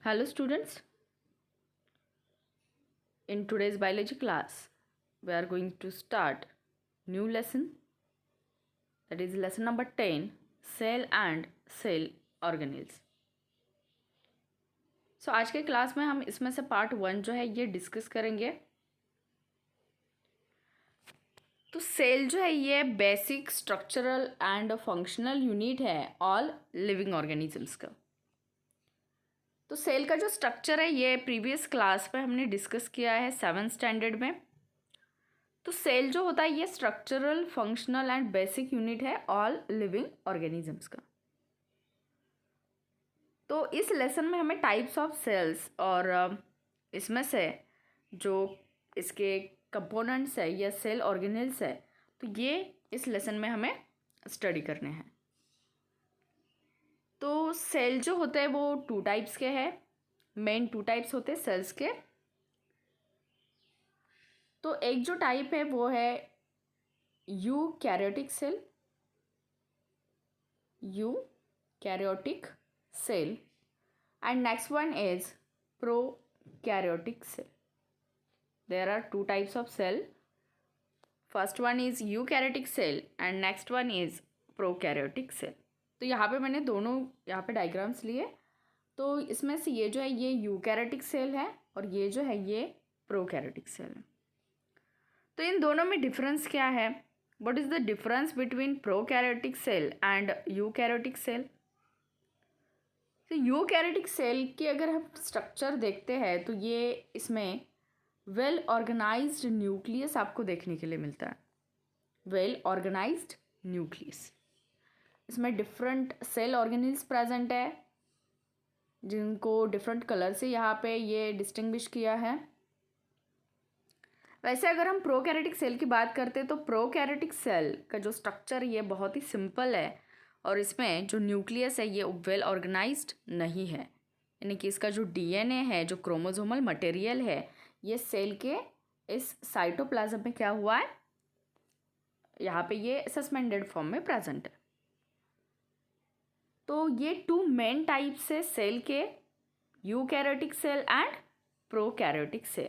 Hello students, in today's biology class we are going to start new lesson, that is lesson number 10, cell and cell organelles. So आज के class में हम इसमें से part 1 जो है ये डिस्कस करेंगे। तो सेल जो है ये basic structural and functional unit है ऑल लिविंग ऑर्गेनिजम्स का। तो सेल का जो स्ट्रक्चर है ये प्रीवियस क्लास में हमने डिस्कस किया है 7th स्टैंडर्ड में। तो सेल जो होता है ये structural functional and basic unit है ऑल लिविंग ऑर्गेनिजम्स का। तो इस लेसन में हमें टाइप्स ऑफ सेल्स और इसमें से जो इसके कंपोनेंट्स है या सेल ऑर्गेनेल्स है तो ये इस लेसन में हमें स्टडी करने हैं। तो सेल जो होते हैं वो 2 टाइप्स के हैं, मेन 2 टाइप्स होते हैं सेल्स के। तो एक जो टाइप है वो है eukaryotic cell, eukaryotic cell, and next one is prokaryotic cell. There are 2 types of cell. First one is eukaryotic cell and next one is prokaryotic cell. तो यहाँ पे मैंने दोनों यहाँ पे डायग्राम्स लिए। तो इसमें से ये जो है ये यूकैरियोटिक सेल है और ये जो है ये प्रोकैरियोटिक सेल है। तो इन दोनों में डिफरेंस क्या है? What is the difference between prokaryotic cell and eukaryotic cell? तो यूकैरियोटिक सेल की अगर हम स्ट्रक्चर देखते हैं तो ये इसमें वेल ऑर्गेनाइज्ड न्यूक्लियस आपको देखने के लिए मिलता है। वेल ऑर्गेनाइज्ड न्यूक्लियस, इसमें डिफरेंट सेल ऑर्गेनेल्स प्रेजेंट है जिनको डिफरेंट कलर से यहाँ पे ये डिस्टिंग्विश किया है। वैसे अगर हम प्रोकैरियोटिक सेल की बात करते हैं तो प्रोकैरियोटिक सेल का जो स्ट्रक्चर ये बहुत ही सिंपल है और इसमें जो न्यूक्लियस है ये वेल ऑर्गेनाइज्ड नहीं है, यानी कि इसका जो डीएनए है, जो क्रोमोसोमल मटेरियल है, ये सेल के इस साइटोप्लाज्म में क्या हुआ है, यहाँ पे ये सस्पेंडेड फॉर्म में प्रेजेंट है। तो ये 2 मेन टाइप्स है सेल के, eukaryotic cell and prokaryotic cell.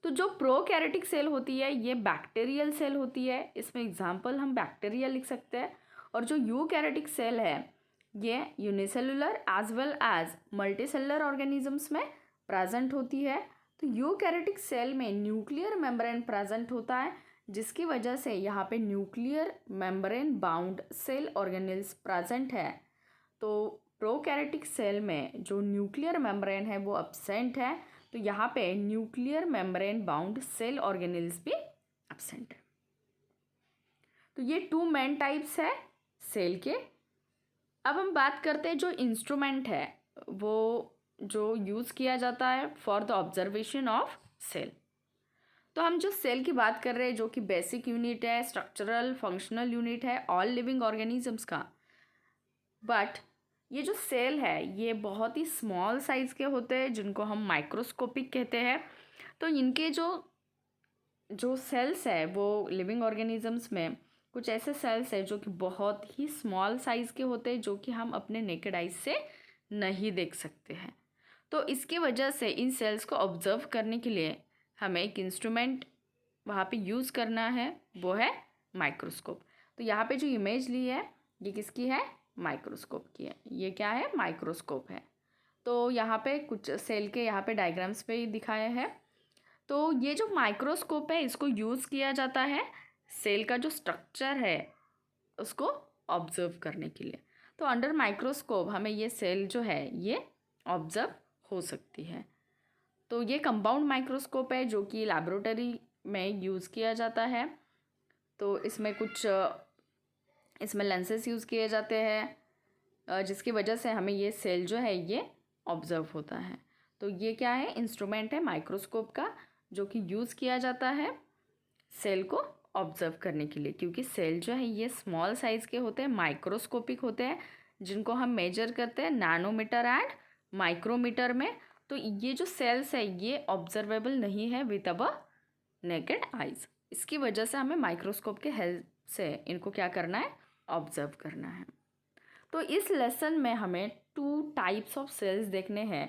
तो जो प्रोकैरियोटिक सेल होती है ये बैक्टीरियल सेल होती है, इसमें एग्जाम्पल हम बैक्टीरिया लिख सकते हैं। और जो यूकैरियोटिक सेल है ये unicellular as well as multicellular organisms में प्रेजेंट होती है। तो यूकैरियोटिक सेल में न्यूक्लियर मेम्ब्रेन प्रेजेंट होता है जिसकी वजह से यहाँ पे nuclear membrane bound cell organelles present है। तो प्रोकैरियोटिक सेल में जो न्यूक्लियर मेम्ब्रेन है वो एब्सेंट है, तो यहाँ पे nuclear membrane bound cell organelles भी एब्सेंट है। तो ये 2 मेन टाइप्स है सेल के। अब हम बात करते हैं जो इंस्ट्रूमेंट है वो जो यूज़ किया जाता है for the observation of cell. तो हम जो सेल की बात कर रहे हैं जो कि बेसिक यूनिट है, स्ट्रक्चरल फंक्शनल यूनिट है ऑल लिविंग ऑर्गेनिजम्स का, बट ये जो सेल है ये बहुत ही स्मॉल साइज़ के होते हैं जिनको हम माइक्रोस्कोपिक कहते हैं। तो इनके जो सेल्स है वो लिविंग ऑर्गेनिजम्स में कुछ ऐसे सेल्स है जो कि बहुत ही स्मॉल साइज़ के होते हैं जो कि हम अपने नेकेड आइज से नहीं देख सकते हैं। तो इसकी वजह से इन सेल्स को ऑब्जर्व करने के लिए हमें एक इंस्ट्रूमेंट वहाँ पे यूज़ करना है, वो है माइक्रोस्कोप। तो यहाँ पे जो इमेज ली है ये किसकी है? माइक्रोस्कोप की है। ये क्या है? माइक्रोस्कोप है। तो यहाँ पे कुछ सेल के यहाँ पे डायग्राम्स पे ही दिखाया है। तो ये जो माइक्रोस्कोप है इसको यूज़ किया जाता है सेल का जो स्ट्रक्चर है उसको ऑब्जर्व करने के लिए। तो अंडर माइक्रोस्कोप हमें ये सेल जो है ये ऑब्जर्व हो सकती है। तो ये कंपाउंड माइक्रोस्कोप है जो कि लैबोरेटरी में यूज़ किया जाता है। तो इसमें कुछ इसमें लेंसेज यूज़ किए जाते हैं जिसकी वजह से हमें ये सेल जो है ये ऑब्जर्व होता है। तो ये क्या है? इंस्ट्रूमेंट है माइक्रोस्कोप का जो कि यूज़ किया जाता है सेल को ऑब्जर्व करने के लिए, क्योंकि सेल जो है ये स्मॉल साइज़ के होते हैं, माइक्रोस्कोपिक होते हैं, जिनको हम मेजर करते हैं नैनोमीटर एंड माइक्रोमीटर में। तो ये जो सेल्स है ये ऑब्जर्वेबल नहीं है विद अ नेकेड आइज, इसकी वजह से हमें माइक्रोस्कोप के हेल्प से इनको क्या करना है? ऑब्जर्व करना है। तो इस लेसन में हमें 2 टाइप्स ऑफ सेल्स देखने हैं,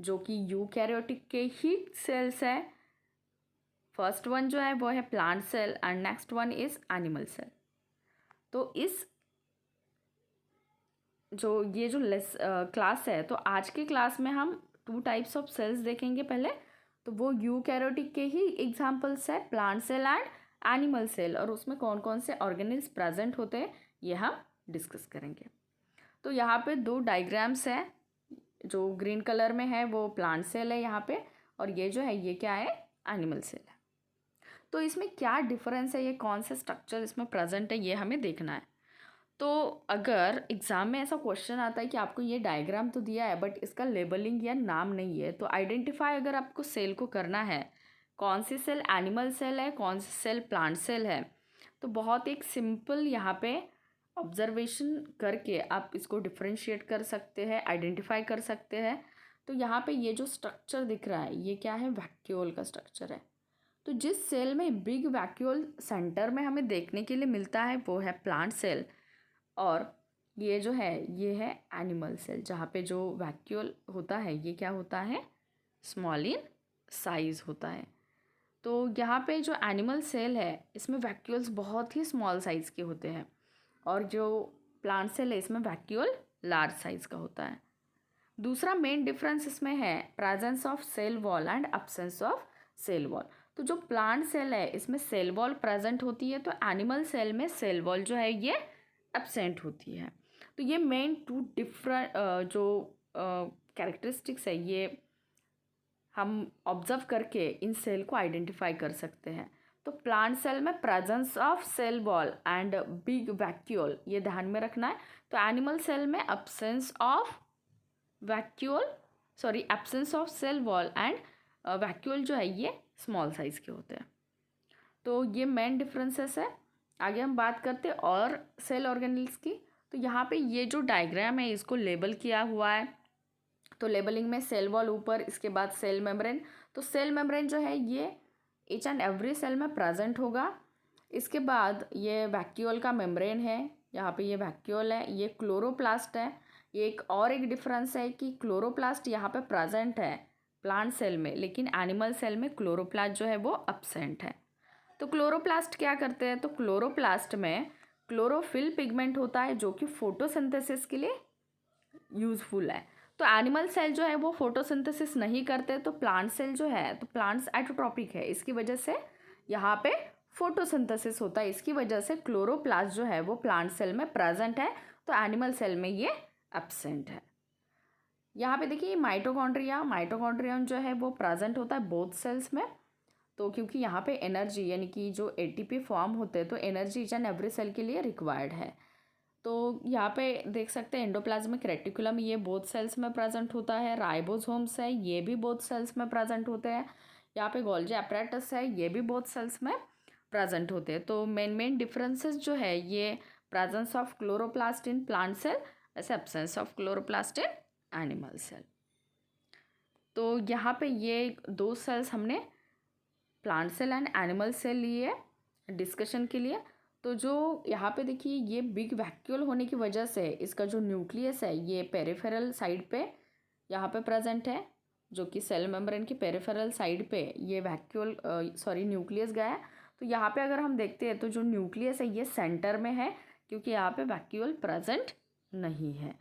जो कि यूकैरियोटिक के ही सेल्स है। फर्स्ट वन जो है वो है plant cell and next one is animal cell. तो इस जो ये जो क्लास है, तो आज के क्लास में हम 2 टाइप्स ऑफ सेल्स देखेंगे पहले। तो वो यूकैरियोटिक के ही एग्जांपल्स है, plant cell and animal cell, और उसमें कौन कौन से ऑर्गेनिल्स प्रेजेंट होते हैं ये हम डिस्कस करेंगे। तो यहाँ पे 2 डायग्राम्स है, जो ग्रीन कलर में है वो प्लांट सेल है यहाँ पे, और ये जो है ये क्या है, एनिमल सेल है। तो इसमें क्या डिफरेंस है, ये कौन से स्ट्रक्चर इसमें प्रेजेंट है, ये हमें देखना है। तो अगर एग्ज़ाम में ऐसा क्वेश्चन आता है कि आपको ये डायग्राम तो दिया है बट इसका लेबलिंग या नाम नहीं है, तो आइडेंटिफाई अगर आपको सेल को करना है, कौन सी सेल एनिमल सेल है, कौन सी सेल प्लांट सेल है, तो बहुत एक सिंपल यहाँ पे ऑब्जर्वेशन करके आप इसको डिफ्रेंशिएट कर सकते हैं, आइडेंटिफाई कर सकते हैं। तो यहाँ पे ये जो स्ट्रक्चर दिख रहा है ये क्या है, वैक्यूल का स्ट्रक्चर है। तो जिस सेल में बिग वैक्यूल सेंटर में हमें देखने के लिए मिलता है वो है प्लांट सेल, और ये जो है ये है एनिमल सेल, जहाँ पे जो वैक्यूल होता है ये क्या होता है, स्मॉल इन साइज होता है। तो यहाँ पे जो एनिमल सेल है इसमें वैक्यूल्स बहुत ही स्मॉल साइज़ के होते हैं, और जो प्लांट सेल है इसमें वैक्यूल लार्ज साइज़ का होता है। दूसरा मेन डिफरेंस इसमें है presence of cell wall and absence of cell wall. तो जो प्लांट सेल है इसमें सेल वॉल प्रेजेंट होती है, तो एनिमल सेल में सेल वॉल जो है ये एब्सेंट होती है। तो ये मेन 2 डिफरेंट जो कैरेक्टरिस्टिक्स है ये हम ऑब्जर्व करके इन सेल को आइडेंटिफाई कर सकते हैं। तो प्लांट सेल में presence of cell wall and big vacuole, ये ध्यान में रखना है। तो एनिमल सेल में absence of vacuole, absence of cell wall and vacuole जो है ये स्मॉल साइज के होते हैं। तो ये मेन डिफरेंसेस है। आगे हम बात करते हैं और सेल ऑर्गेनल्स की। तो यहाँ पे ये जो डायग्राम है इसको लेबल किया हुआ है। तो लेबलिंग में सेल वॉल ऊपर, इसके बाद सेल मेम्ब्रेन। तो सेल मेम्ब्रेन जो है ये ईच एंड एवरी सेल में प्रेजेंट होगा। इसके बाद ये वैक्यूल का मेम्ब्रेन है, यहाँ पे ये वैक्यूल है, ये क्लोरोप्लास्ट है। ये एक डिफरेंस है कि क्लोरोप्लास्ट यहाँ पे प्रेजेंट है प्लांट सेल में, लेकिन एनिमल सेल में क्लोरोप्लास्ट जो है वो एब्सेंट है। तो क्लोरोप्लास्ट क्या करते हैं, तो क्लोरोप्लास्ट में क्लोरोफिल पिगमेंट होता है जो कि फोटोसिंथेसिस के लिए यूज़फुल है। तो एनिमल सेल जो है वो फोटोसिंथेसिस नहीं करते, तो प्लांट सेल जो है, तो प्लांट्स एटोट्रॉपिक है, इसकी वजह से यहाँ पे फोटोसिंथेसिस होता है। इसकी वजह से क्लोरोप्लास्ट जो है वो प्लांट सेल में प्रेजेंट है, तो एनिमल सेल में ये एब्सेंट है। यहाँ पे देखिए माइटोकॉन्ड्रिया जो है वो प्रेजेंट होता है बोथ सेल्स में। तो क्योंकि यहाँ पे एनर्जी यानी कि जो एटीपी फॉर्म होते हैं, तो energy each and every cell के लिए रिक्वायर्ड है। तो यहाँ पे देख सकते हैं एंडोप्लाज्मिक रेटिकुलम, ये बोथ सेल्स में प्रेजेंट होता है। राइबोसोम्स है, ये भी बोथ सेल्स में प्रेजेंट होते हैं। यहाँ पे गोल्जी अपैरेटस है, ये भी बोथ सेल्स में प्रेजेंट होते हैं। तो मेन डिफरेंसेस जो है ये presence of chloroplast in plant cell, ऐसे absence of chloroplast in animal cell. तो यहाँ पे ये 2 सेल्स हमने plant cell and animal cell लिए डिस्कशन के लिए। तो जो यहाँ पे देखिए ये बिग वैक्यूल होने की वजह से इसका जो न्यूक्लियस है ये पेरिफेरल साइड पे यहाँ पे प्रेजेंट है, जो कि सेल मेम्ब्रेन की पेरिफेरल साइड पे ये न्यूक्लियस गया है। तो यहाँ पे अगर हम देखते हैं तो जो न्यूक्लियस है ये सेंटर में है, क्योंकि यहाँ पे वैक्यूल प्रेजेंट नहीं है।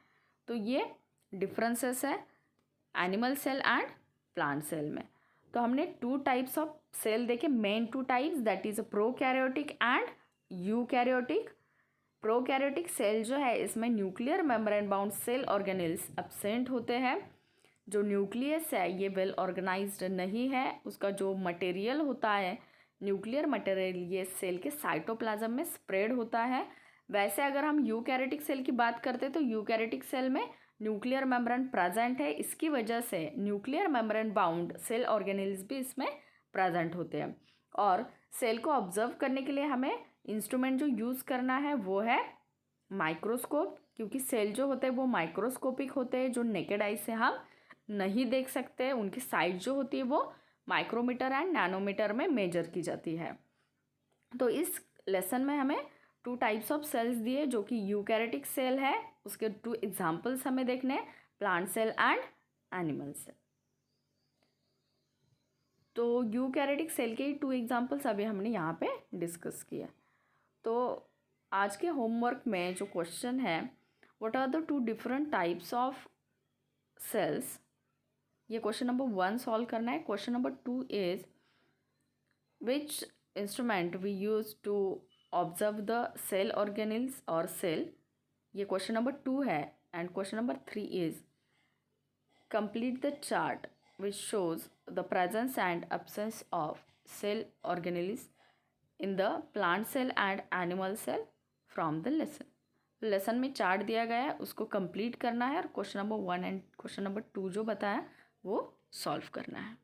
तो ये डिफरेंसेस है animal cell and plant cell में। तो हमने 2 टाइप्स ऑफ सेल देखे, main 2 types, that is prokaryotic and eukaryotic. Prokaryotic cell जो है इसमें nuclear membrane bound cell organelles absent होते हैं। जो न्यूक्लियस है ये वेल ऑर्गेनाइज्ड नहीं है, उसका जो मटेरियल होता है न्यूक्लियर मटेरियल ये सेल के साइटोप्लाज्म में स्प्रेड होता है। वैसे अगर हम यूकैरियोटिक सेल की बात करते हैं तो यूकैरियोटिक सेल में न्यूक्लियर मेम्ब्रेन प्रेजेंट है, इसकी वजह से nuclear membrane bound cell organelles भी इसमें प्रेजेंट होते हैं। और सेल को ऑब्जर्व करने के लिए हमें इंस्ट्रूमेंट जो यूज़ करना है वो है माइक्रोस्कोप, क्योंकि सेल जो होते हैं वो माइक्रोस्कोपिक होते हैं, जो नेकेड आई से हम नहीं देख सकते। उनकी साइज जो होती है वो माइक्रोमीटर एंड नैनोमीटर में मेजर की जाती है। तो इस लेसन में हमें 2 टाइप्स ऑफ सेल्स दिए, जो कि यूकैरियोटिक सेल है, उसके 2 एग्जाम्पल्स हमें देखने हैं, plant cell and animal cell. तो यूकैरियोटिक सेल के ही 2 एग्जांपल्स अभी हमने यहाँ पे डिस्कस किया। तो आज के होमवर्क में जो क्वेश्चन है, what are the 2 different types of cells, ये क्वेश्चन नंबर 1 सॉल्व करना है। Question number 2 is which instrument we use to observe the cell organelles और सेल, ये क्वेश्चन नंबर 2 है। And question number 3 is complete the chart which shows the presence and absence of cell organelles in the plant cell and animal cell from the lesson। Lesson में chart दिया गया है, उसको complete करना है और question number 1 and question number 2 जो बताया वो सॉल्व करना है।